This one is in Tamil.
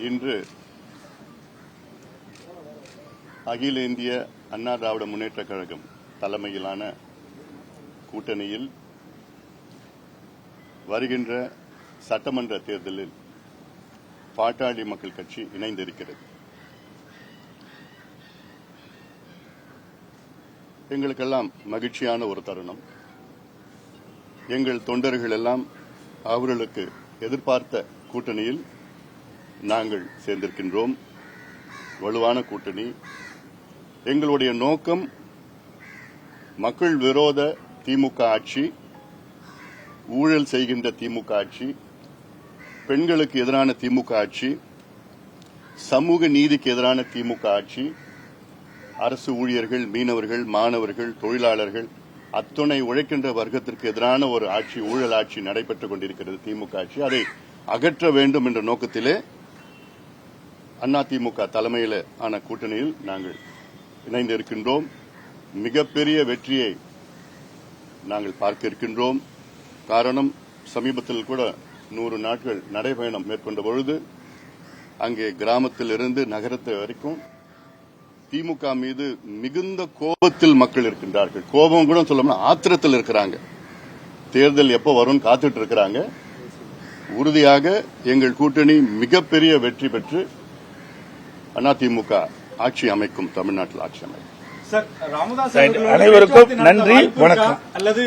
இன்று அகில இந்திய அண்ணா திராவிட முன்னேற்றக் கழகம் தலைமையிலான கூட்டணியில் வருகின்ற சட்டமன்ற தேர்தலில் பாட்டாளி மக்கள் கட்சி இணைந்திருக்கிறது. எங்களுக்கெல்லாம் மகிழ்ச்சியான ஒரு தருணம். எங்கள் தொண்டர்கள் எல்லாம் அவர்களுக்கு எதிர்பார்த்த கூட்டணியில் நாங்கள் சேர்ந்திருக்கின்றோம். வலுவான கூட்டணி. எங்களுடைய நோக்கம் மக்கள் விரோத திமுக ஆட்சி, ஊழல் செய்கின்ற திமுக ஆட்சி, பெண்களுக்கு எதிரான திமுக ஆட்சி, சமூக நீதிக்கு எதிரான திமுக ஆட்சி, அரசு ஊழியர்கள், மீனவர்கள், மாணவர்கள், தொழிலாளர்கள், அத்துணை உழைக்கின்ற வர்க்கத்திற்கு எதிரான ஒரு ஆட்சி, ஊழல் ஆட்சி நடைபெற்றுக் கொண்டிருக்கிறது திமுக ஆட்சி. அதை அகற்ற வேண்டும் என்ற நோக்கத்திலே அதிமுக தலைமையில் ஆன கூட்டணியில் நாங்கள் இணைந்திருக்கின்றோம். மிகப்பெரிய வெற்றியை நாங்கள் பார்க்க இருக்கின்றோம். காரணம், சமீபத்தில் கூட 100 நாட்கள் நடைபயணம் மேற்கொண்ட பொழுது அங்கே கிராமத்திலிருந்து நகரத்தை வரைக்கும் திமுக மீது மிகுந்த கோபத்தில் மக்கள் இருக்கின்றார்கள். கோபம் கூட சொல்லணும்னா ஆத்திரத்தில் இருக்கிறாங்க. தேர்தல் எப்போ வரும் காத்துட்டு இருக்கிறாங்க. உறுதியாக எங்கள் கூட்டணி மிகப்பெரிய வெற்றி பெற்று அதிமுக ஆட்சி அமைக்கும், தமிழ்நாட்டில் ஆட்சி அமைக்கும். அனைவருக்கும் நன்றி, வணக்கம். அல்லது